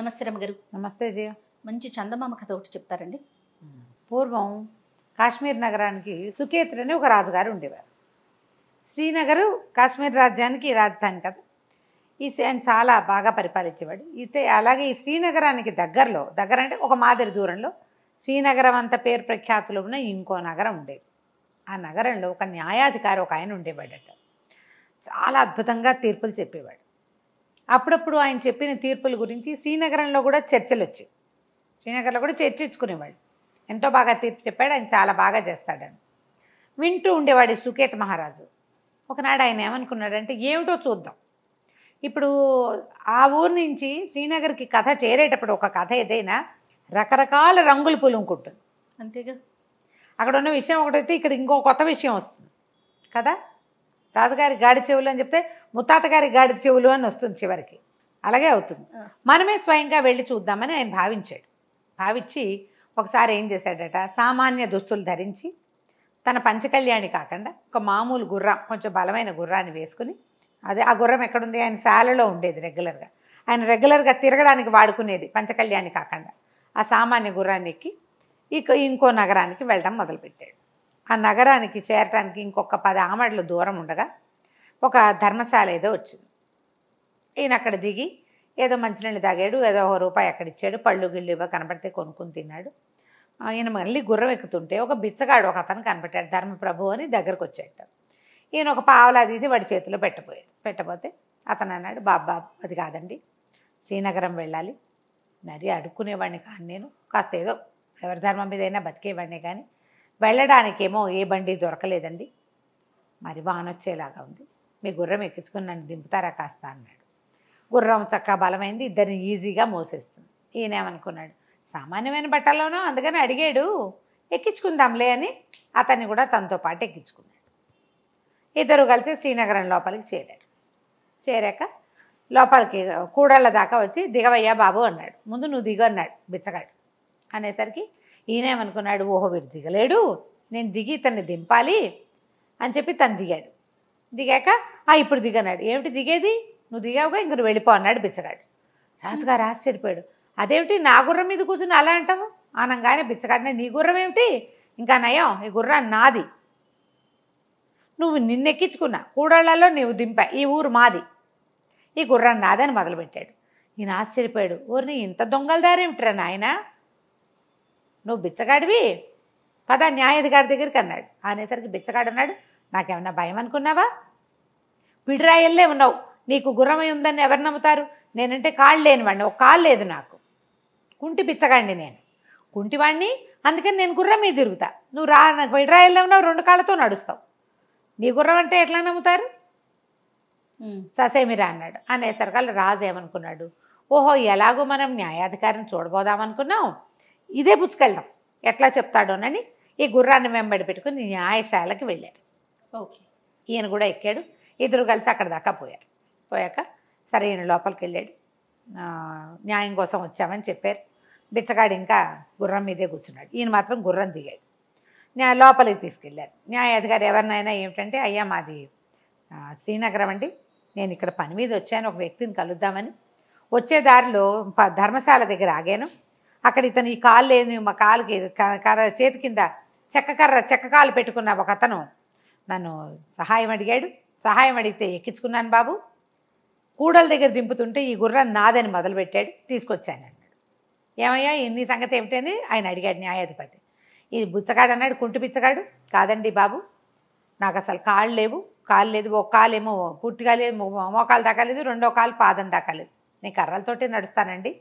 నమస్తే రమ్మగారు. నమస్తే జయ. మంచి చందమామ కథ ఒకటి చెప్తారండి. పూర్వం కాశ్మీర్ నగరానికి సుకేతుడు అని ఒక రాజుగారు ఉండేవారు. శ్రీనగరు కాశ్మీర్ రాజ్యానికి రాజధాని కదా. ఆయన చాలా బాగా పరిపాలించేవాడు. అలాగే ఈ శ్రీనగరానికి దగ్గర అంటే ఒక మాదిరి దూరంలో శ్రీనగరం అంత పేరు ప్రఖ్యాతులు ఉన్న ఇంకో నగరం ఉండేది. ఆ నగరంలో ఒక న్యాయాధికారి ఒక ఆయన ఉండేవాడట. చాలా అద్భుతంగా తీర్పులు చెప్పేవాడు. అప్పుడప్పుడు ఆయన చెప్పిన తీర్పుల గురించి శ్రీనగరంలో కూడా చర్చలు వచ్చాయి. శ్రీనగర్లో కూడా చర్చించుకునేవాడు. ఎంతో బాగా తీర్పు చెప్పాడు, ఆయన చాలా బాగా చేస్తాడని వింటూ ఉండేవాడు సుకేత్ మహారాజు. ఒకనాడు ఆయన ఏమనుకున్నాడంటే, ఏమిటో చూద్దాం. ఇప్పుడు ఆ ఊరు నుంచి శ్రీనగర్కి కథ చేరేటప్పుడు ఒక కథ ఏదైనా రకరకాల రంగులు పులుముకుంటుంది అంతేగా. అక్కడ ఉన్న విషయం ఒకటైతే ఇక్కడ ఇంకో కొత్త విషయం వస్తుంది కదా. రాజుగారి గాడి చెవులు అని చెప్తే ముత్తాత గారి గాడి చెవులు అని వస్తుంది చివరికి. అలాగే అవుతుంది. మనమే స్వయంగా వెళ్ళి చూద్దామని ఆయన భావించి ఒకసారి ఏం చేశాడట, సామాన్య దుస్తులు ధరించి తన పంచకళ్యాణి కాకుండా ఒక మామూలు గుర్రం, కొంచెం బలమైన గుర్రాన్ని వేసుకుని, ఆ గుర్రం ఎక్కడుంది, ఆయన శాలలో ఉండేది రెగ్యులర్గా, ఆయన రెగ్యులర్గా తిరగడానికి వాడుకునేది పంచకళ్యాణి కాకుండా ఆ సామాన్య గుర్రాన్ని ఎక్కి ఇంకో నగరానికి వెళ్ళడం మొదలుపెట్టాడు. ఆ నగరానికి చేరటానికి ఇంకొక 10 ఆమడలు దూరం ఉండగా ఒక ధర్మశాల ఏదో వచ్చింది. ఈయన అక్కడ దిగి ఏదో మంచినీళ్ళు తాగాడు, ఏదో ₹1 అక్కడ ఇచ్చాడు, పళ్ళు గిళ్ళు ఇవ్వ కనపడితే కొనుక్కుని తిన్నాడు. ఈయన మళ్ళీ గుర్రం ఎక్కుతుంటే ఒక బిచ్చగాడు ఒక అతను కనపడ్డాడు, ధర్మప్రభు అని దగ్గరకు వచ్చాట. ఈయన ఒక పావలా తీసి వాడి చేతిలో పెట్టబోతే అతను అన్నాడు, బాబు అది కాదండి, శ్రీనగరం వెళ్ళాలి, మరి అడుక్కునేవాడిని కానీ నేను, కాస్త ఏదో ఎవరి ధర్మం మీద అయినా బతికేవాడిని కానీ వెళ్ళడానికేమో ఏ బండి దొరకలేదండి, మరి వానొచ్చేలాగా ఉంది, మీ గుర్రం ఎక్కించుకుని నన్ను దింపుతారా కాస్త అన్నాడు. గుర్రం చక్కగా బలమైంది, ఇద్దరిని ఈజీగా మోసేస్తుంది. ఈయనేమనుకున్నాడు, సామాన్యమైన బట్టలోనో అందుకని అడిగాడు, ఎక్కించుకుందాంలే అని అతన్ని కూడా తనతో పాటు ఎక్కించుకున్నాడు. ఇద్దరు కలిసి శ్రీనగరం లోపలికి చేరాక లోపలికి కూడళ్ళ దాకా వచ్చి, దిగవయ్యా బాబు అన్నాడు. ముందు నువ్వు దిగు అన్నాడు బిచ్చగాడు. అనేసరికి ఈయనేమనుకున్నాడు, ఓహో వీడు దిగలేడు, నేను దిగి ఇతన్ని దింపాలి అని చెప్పి తను దిగాడు. దిగాక ఇప్పుడు దిగన్నాడు. ఏమిటి దిగేది, నువ్వు దిగావుగా ఇంక నువ్వు వెళ్ళిపో అన్నాడు బిచ్చగాడు. రాజుగారు ఆశ్చర్యపోయాడు, అదేమిటి నా గుర్రం మీద కూర్చుని అలా అంటావు అనగానే బిచ్చగాడిని, నీ గుర్రం ఏమిటి, ఇంకా నయం, ఈ గుర్రం నాది, నువ్వు నిన్నెక్కించుకున్నా కూడళ్లలో నీవు దింపా, ఈ ఊరు మాది, ఈ గుర్రం నాదని మొదలుపెట్టాడు. ఈయన ఆశ్చర్యపోయాడు, ఊరిని ఇంత దొంగలదారేమిట్రా నాయన, నువ్వు బిచ్చగాడివి, పద న్యాయాధికారి దగ్గరికి అన్నాడు. అనేసరికి బిచ్చగాడు అన్నాడు, నాకేమన్నా భయం అనుకున్నావా, పిడిరాయల్లే ఉన్నావు, నీకు గుర్రమై ఉందని ఎవరు నమ్ముతారు, నేనంటే కాళ్ళు లేనివాడిని, ఒక కాళ్ళు లేదు నాకు, కుంటి బిచ్చగాడిని నేను, కుంటివాడిని, అందుకని నేను గుర్రం మీద తిరుగుతా, నువ్వు నాకు పిడిరాయల్లే ఉన్నావు, 2 కాళ్ళతో నడుస్తావు, నీ గుర్రం అంటే ఎట్లా నమ్ముతారు, ససేమిరా అన్నాడు. అనేసరికి రాజు ఏమనుకున్నాడు, ఓహో ఎలాగో మనం న్యాయాధికారిని చూడబోదామనుకున్నాం, ఇదే పుచ్చుకెళ్దాం ఎట్లా చెప్తాడోనని ఈ గుర్రాన్ని వెంబడి పెట్టుకుని న్యాయశాలకి వెళ్ళాడు. ఓకే. ఈయన కూడా ఎక్కాడు, ఇద్దరు కలిసి అక్కడ దాకా పోయాక సరే ఈయన లోపలికి వెళ్ళాడు. న్యాయం కోసం వచ్చామని చెప్పారు. బిచ్చగాడు ఇంకా గుర్రం మీదే కూర్చున్నాడు, ఈయన మాత్రం గుర్రం దిగాడు. లోపలికి తీసుకెళ్ళారు. న్యాయాధికారి ఎవరినైనా ఏమిటంటే, అయ్యా మాది శ్రీనగరం అండి, నేను ఇక్కడ పని మీద వచ్చాను, ఒక వ్యక్తిని కలుద్దామని, వచ్చే దారిలో ధర్మశాల దగ్గర ఆగాను, అక్కడ ఇతను ఈ కాలు లేని మా కాలుకి చేతి కింద చెక్క కాలు పెట్టుకున్న ఒక అతను నన్ను సహాయం అడిగాడు, సహాయం అడిగితే ఎక్కించుకున్నాను బాబు, కూడల దగ్గర దింపుతుంటే ఈ గుర్రం నాదని మొదలుపెట్టాడు, తీసుకొచ్చాను అన్నాడు. ఏమయ్యా నీ సంగతి ఏమిటని ఆయన అడిగాడు న్యాయాధిపతి. ఈ బుచ్చగాడు అన్నాడు, కుంటి బిచ్చగాడు, కాదండి బాబు, నాకు అసలు కాళ్ళు లేదు, ఒక కాలేమో పూర్తిగా లేదు, మోకాలు దాకా లేదు, 2వ కాలు పాదం దాకా లేదు, నేను కర్రలతోటే నడుస్తానండి,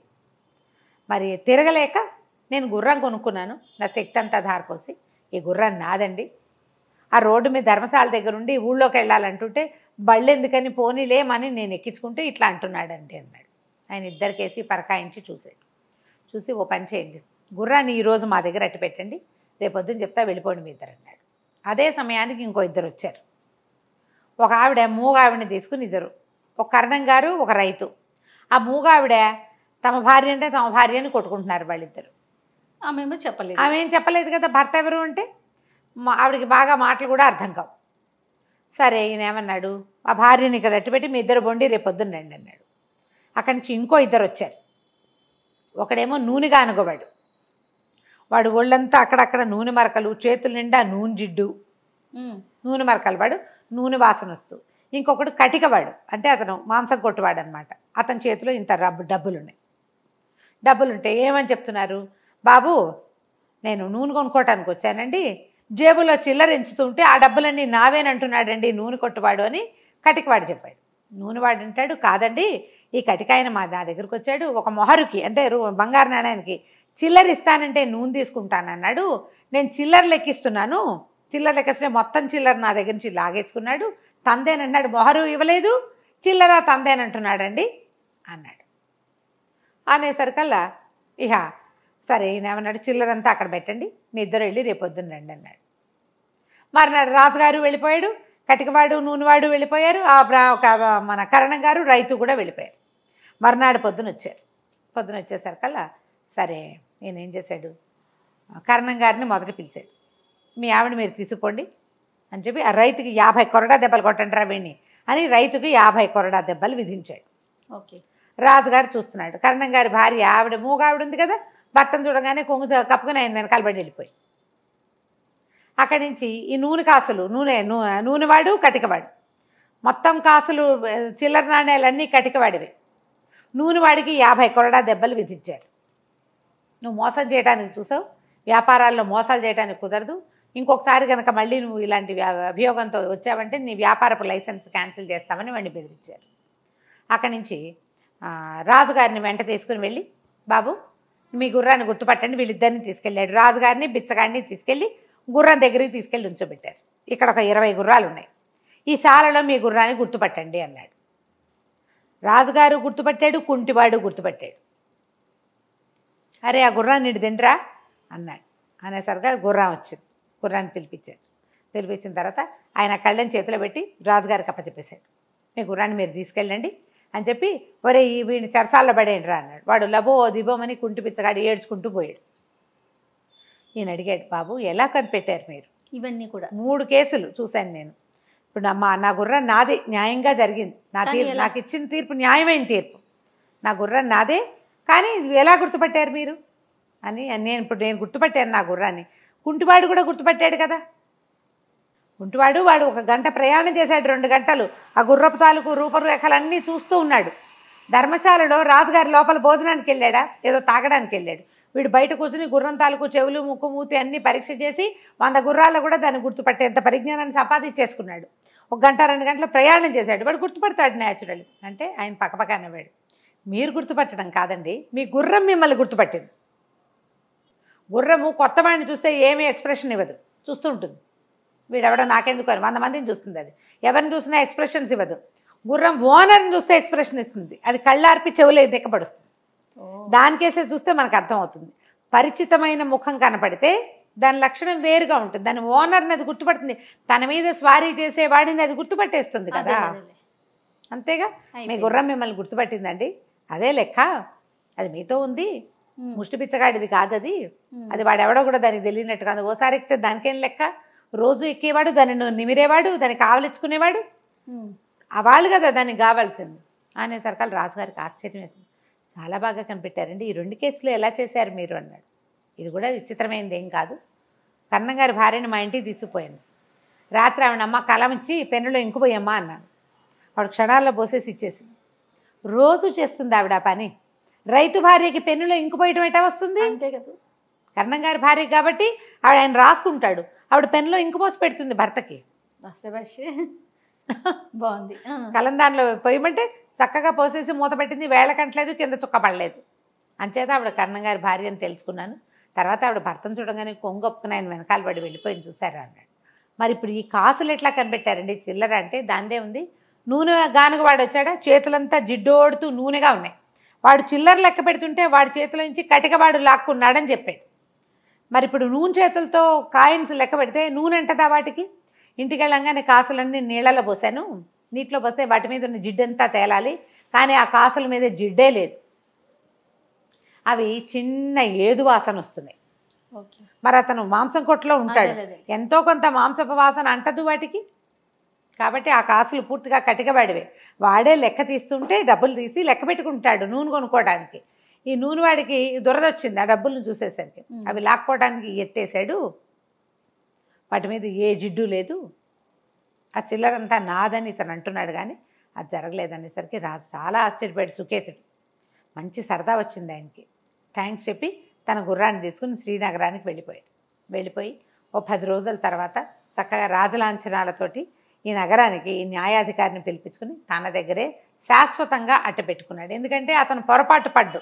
మరి తిరగలేక నేను గుర్రం కొనుక్కున్నాను, నా శక్తి అంతా ధారపోసి, ఈ గుర్రం నాదండి, ఆ రోడ్డు మీద ధర్మశాల దగ్గర ఉండి ఊళ్ళోకి వెళ్ళాలంటుంటే బళ్ళు ఎందుకని పోనీలేమని నేను ఎక్కించుకుంటే ఇట్లా అంటున్నాడండి అన్నాడు. ఆయన ఇద్దరికేసి పరకాయించి చూసి ఓ పని చేయండి, గుర్రాన్ని ఈరోజు మా దగ్గర అట్టి పెట్టండి, రేపొద్దున చెప్తా వెళ్ళిపోండి మీ ఇద్దరు అన్నాడు. అదే సమయానికి ఇంకో ఇద్దరు వచ్చారు. ఒక ఆవిడ మూగావిడని తీసుకుని ఇద్దరు, ఒక కరణం గారు ఒక రైతు. ఆ మూగావిడ తమ భార్య అంటే తమ భార్యని కొట్టుకుంటున్నారు వాళ్ళిద్దరు. ఆమె ఏం చెప్పలేదు కదా భర్త ఎవరు అంటే, ఆవిడకి బాగా మాటలు కూడా అర్థం కావు. సరే ఈయన ఏమన్నాడు, ఆ భార్యని ఇక్కడ అట్టుపెట్టి మీ ఇద్దరు బొండి రేపొద్దున రండి అన్నాడు. అక్కడి నుంచి ఇంకో ఇద్దరు వచ్చారు. ఒకడేమో నూనె గానుగవాడు. వాడు ఒళ్ళంతా అక్కడక్కడ నూనె మరకలు, చేతుల నిండా నూనె జిడ్డు, నూనె మరకలు, వాడు నూనె వాసన వస్తూ. ఇంకొకడు కటికవాడు, అంటే అతను మాంసం కొట్టువాడు అనమాట. అతని చేతిలో ఇంత డబ్బులున్నాయి. డబ్బులుంటే ఏమని చెప్తున్నారు, బాబు నేను నూనె కొనుక్కోవటానికి వచ్చానండి, జేబులో చిల్లర ఎంచుతుంటే ఆ డబ్బులన్నీ నావేనంటున్నాడండి నూనె కొట్టువాడు అని కటికవాడు చెప్పాడు. నూనెవాడు అంటాడు, కాదండి ఈ కటికాయన నా దగ్గరికి వచ్చాడు, ఒక మొహరుకి అంటే బంగారు నాణ్యానికి చిల్లర ఇస్తానంటే నూనె తీసుకుంటానన్నాడు, నేను చిల్లర లెక్కిస్తున్నాను, చిల్లర లెక్కిస్తే మొత్తం చిల్లర నా దగ్గర నుంచి లాగేసుకున్నాడు, తందేనన్నాడు, మొహరు ఇవ్వలేదు, చిల్లర తందేనంటున్నాడండి అన్నాడు. అనేసరికల్లా ఇహ సరే ఈయన ఏమన్నాడు, చిల్లరంతా అక్కడ పెట్టండి, మీ ఇద్దరు వెళ్ళి రేపొద్దున రండి అన్నాడు. మర్నాడు రాజుగారు వెళ్ళిపోయాడు, కటికవాడు నూనెవాడు వెళ్ళిపోయారు, మన కరణం గారు రైతు కూడా వెళ్ళిపోయారు. మర్నాడు పొద్దున వచ్చారు. పొద్దున వచ్చేసరికల్లా సరే ఈయన ఏం చేశాడు, కరణం గారిని మొదట పిలిచాడు, మీ ఆవిడ మీరు తీసుకుపోండి అని చెప్పి ఆ రైతుకి 50 కొరడా దెబ్బలు కొట్టండి రా వీణ్ణి అని రైతుకి 50 కొరడా దెబ్బలు విధించాడు. ఓకే. రాజుగారు చూస్తున్నాడు, కరణం గారి భార్య ఆవిడ మూగావిడ ఉంది కదా, భర్తను చూడగానే కొంగు కప్పుకొని ఆయన వెనకాల పడి వెళ్ళిపోయి అక్కడి నుంచి ఈ నూనె కాసులు నూనెవాడు కటికవాడు మొత్తం కాసులు చిల్లర నాణ్యాలన్నీ కటికవాడివి. నూనెవాడికి 50 కొరడా దెబ్బలు విధించారు. నువ్వు మోసం చేయడానికి చూసావు, వ్యాపారాల్లో మోసాలు చేయడానికి కుదరదు, ఇంకొకసారి కనుక మళ్ళీ నువ్వు ఇలాంటి అభియోగంతో వచ్చావంటే నీ వ్యాపారపు లైసెన్స్ క్యాన్సిల్ చేస్తామని వాడిని బెదిరించారు. అక్కడి నుంచి రాజుగారిని వెంట తీసుకుని వెళ్ళి, బాబు మీ గుర్రాన్ని గుర్తుపట్టండి, వీళ్ళిద్దరిని తీసుకెళ్ళాడు. రాజుగారిని బిచ్చగాడిని తీసుకెళ్ళి గుర్రం దగ్గరికి తీసుకెళ్ళి ఉంచోబెట్టారు. ఇక్కడ ఒక 20 గుర్రాలు ఉన్నాయి, ఈ శాలలో మీ గుర్రాన్ని గుర్తుపట్టండి అన్నాడు. రాజుగారు గుర్తుపట్టాడు, కుంటివాడు గుర్తుపట్టాడు. అరే ఆ గుర్రాన్ని ఇటు తింటరా అన్నాడు. అనేసరిగా గుర్రం వచ్చింది. గుర్రాన్ని పిలిపించాడు. పిలిపించిన తర్వాత ఆయన కళ్ళని చేతిలో పెట్టి రాజుగారికి అప్పచెప్పేశాడు. మీ గుర్రాన్ని మీరు తీసుకెళ్ళండి అని చెప్పి, ఒరే వీడిని చెరసాల్లో పడేయండి రా అన్నాడు. వాడు లబో దిబోమని కుంటి పిచ్చగాడు ఏడ్చుకుంటూ పోయాడు. ఈయన అడిగాడు, బాబు ఎలా కనిపెట్టారు మీరు? ఇవన్నీ కూడా 3 కేసులు చూశాను నేను. ఇప్పుడు నా గుర్రం నాదే, న్యాయంగా జరిగింది, నాకు ఇచ్చిన తీర్పు న్యాయమైన తీర్పు, నా గుర్రం నాదే, కానీ ఎలా గుర్తుపట్టారు మీరు అని. నేను గుర్తుపట్టాను నా గుర్రాన్ని. కుంటివాడు కూడా గుర్తుపట్టాడు కదా. కుంటివాడు వాడు 1 గంట ప్రయాణం చేశాడు, 2 గంటలు ఆ గుర్రపు తాలూకు రూపరేఖలన్నీ చూస్తూ ఉన్నాడు. ధర్మశాలలో రాజుగారి లోపల భోజనానికి వెళ్ళాడా, ఏదో తాగడానికి వెళ్ళాడు. వీడు బయట కూర్చుని గుర్రం తాలూకు చెవులు ముక్కు మూతి అన్నీ పరీక్ష చేసి 100 గుర్రాల్లో కూడా దాన్ని గుర్తుపట్టేంత పరిజ్ఞానాన్ని సంపాదించేసుకున్నాడు. 1 గంట 2 గంటల ప్రయాణం చేశాడు, వాడు గుర్తుపడతాడు న్యాచురల్. అంటే ఆయన పక్కపక్క అన్నవాడు, మీరు గుర్తుపట్టడం కాదండి, మీ గుర్రం మిమ్మల్ని గుర్తుపట్టింది. గుర్రము కొత్త వాడిని చూస్తే ఏమీ ఎక్స్ప్రెషన్ ఇవ్వదు, చూస్తూ ఉంటుంది. వీడెవడో నాకెందుకు అని 100 మందిని చూస్తుంది. అది ఎవరిని చూసినా ఎక్స్ప్రెషన్స్ ఇవ్వదు. గుర్రం ఓనర్ని చూస్తే ఎక్స్ప్రెషన్ ఇస్తుంది, అది కళ్ళార్పి చెవులే దిక్కపడుస్తుంది. దానికేసే చూస్తే మనకు అర్థమవుతుంది. పరిచితమైన ముఖం కనపడితే దాని లక్షణం వేరుగా ఉంటుంది, దాని ఓనర్ని అది గుర్తుపడుతుంది, తన మీద స్వారీ చేసే వాడిని అది గుర్తుపట్టేస్తుంది కదా. అంతేగా, మీ గుర్రం మిమ్మల్ని గుర్తుపట్టిందండి, అదే లెక్క, అది మీతో ఉంది, ముష్టి పిచ్చగాడిది కాదు అది, అది వాడెవడో కూడా దానికి తెలియనట్టు కాదు. ఓసారి ఎక్కితే దానికేం లెక్క, రోజు ఎక్కేవాడు, దాన్ని నిమిరేవాడు, దాన్ని కావలించుకునేవాడు, ఆ వాళ్ళు కదా దానికి కావాల్సింది అనేసరికల్ రాజుగారికి ఆశ్చర్యం వేసింది. చాలా బాగా కనిపెట్టారండి, ఈ 2 కేసులు ఎలా చేశారు మీరు అన్నాడు. ఇది కూడా విచిత్రమైనది ఏం కాదు, కన్నగారి భార్యని మా ఇంటికి తీసుకుపోయాను, రాత్రి ఆవిడ అమ్మ కలమిచ్చి పెన్నులో ఇంకుపోయమ్మా అన్నాను. వాడు క్షణాల్లో పోసేసి ఇచ్చేసింది. రోజు చేస్తుంది ఆవిడ ఆ పని. రైతు భార్యకి పెన్నులో ఇంకుపోయటం ఎటా వస్తుంది? అంతే కదా, కర్ణంగారి భార్య కాబట్టి ఆయన రాసుకుంటాడు, ఆవిడ పెన్నులో ఇంకుపోసి పెడుతుంది భర్తకి. బాగుంది. కలం దానిలో పోయమంటే చక్కగా పోసేసి మూత పెట్టింది, వేళ కంటలేదు, కింద చుక్క పడలేదు. అంచేత ఆవిడ కర్ణంగారి భార్య అని తెలుసుకున్నాను. తర్వాత ఆవిడ భర్తను చూడగానే కొంగొప్పుకుని ఆయన వెనకాల పడి వెళ్ళిపోయింది చూసారా అన్నాడు. మరి ఇప్పుడు ఈ కాసులు ఎట్లా కనిపెట్టారండి? చిల్లర అంటే దాందే ఉంది. నూనె గానుగ వాడు వచ్చాడా, చేతులంతా జిడ్డోడుతూ నూనెగా ఉన్నాయి. వాడు చిల్లర లెక్క పెడుతుంటే వాడి చేతిలో నుంచి కటికవాడు లాక్కున్నాడని చెప్పాడు. మరి ఇప్పుడు నూనె చేతులతో కాయిన్స్ లెక్క పెడితే నూనె అంటదా వాటికి? ఇంటికి వెళ్ళంగానే కాసులన్నీ నీళ్ళలో పోసాను, నీటిలో పోస్తే వాటి మీద ఉన్న జిడ్డంతా తేలాలి, కానీ ఆ కాసుల మీద జిడ్డే లేదు, అవి చిన్న ఏదు వాసన వస్తున్నాయి. మరి అతను మాంసం కొట్లో ఉంటాడు, ఎంతో కొంత మాంసపు వాసన అంటదు వాటికి. కాబట్టి ఆ కాసులు పూర్తిగా కటికవాడివే. వాడే లెక్క తీస్తుంటే డబ్బులు తీసి లెక్క పెట్టుకుంటాడు నూనె కొనుక్కోవడానికి. ఈ నూనెవాడికి దురదొచ్చింది ఆ డబ్బులను చూసేసరికి. అవి లాక్కోవడానికి ఎత్తేసాడు, వాటి మీద ఏ జిడ్డు లేదు, ఆ చిల్లరంతా నాదని ఇతను అంటున్నాడు. కానీ అది జరగలేదనేసరికి రాజు చాలా ఆశ్చర్యపోయాడు సుకేతుడు. మంచి సరదా వచ్చింది ఆయనకి. థ్యాంక్స్ చెప్పి తన గుర్రాన్ని తీసుకుని శ్రీనగరానికి వెళ్ళిపోయి ఓ 10 రోజుల తర్వాత చక్కగా రాజలాంఛనాలతోటి ఈ నగరానికి ఈ న్యాయాధికారిని పిలిపించుకుని తన దగ్గరే శాశ్వతంగా అట్టపెట్టుకున్నాడు. ఎందుకంటే అతను పొరపాటు పడ్డు,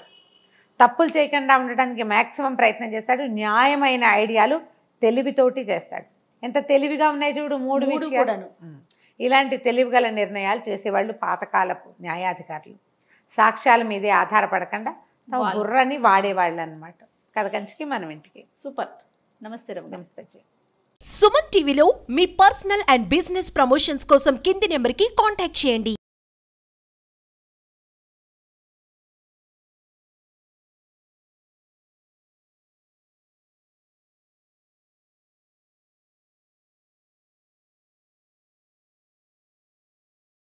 తప్పులు చేయకుండా ఉండడానికి మ్యాక్సిమం ప్రయత్నం చేస్తాడు. న్యాయమైన ఐడియాలు తెలివితోటి చేస్తాడు. ఎంత తెలివిగా ఉన్నాయి చూడు, మూడు విషయాలు. ఇలాంటి తెలివిగల నిర్ణయాలు చేసేవాళ్ళు పాతకాలపు న్యాయాధికారులు. సాక్ష్యాల మీదే ఆధారపడకుండా తమ బుర్రని వాడేవాళ్ళు అనమాట. కథ కంచికి మనం ఇంటికి. సూపర్. నమస్తే రమ్య. నమస్తే. సుమన్ టీవీలో మీ పర్సనల్ అండ్ బిజినెస్ ప్రమోషన్స్ కోసం కింది నెంబర్కి కాంటాక్ట్ చేయండి.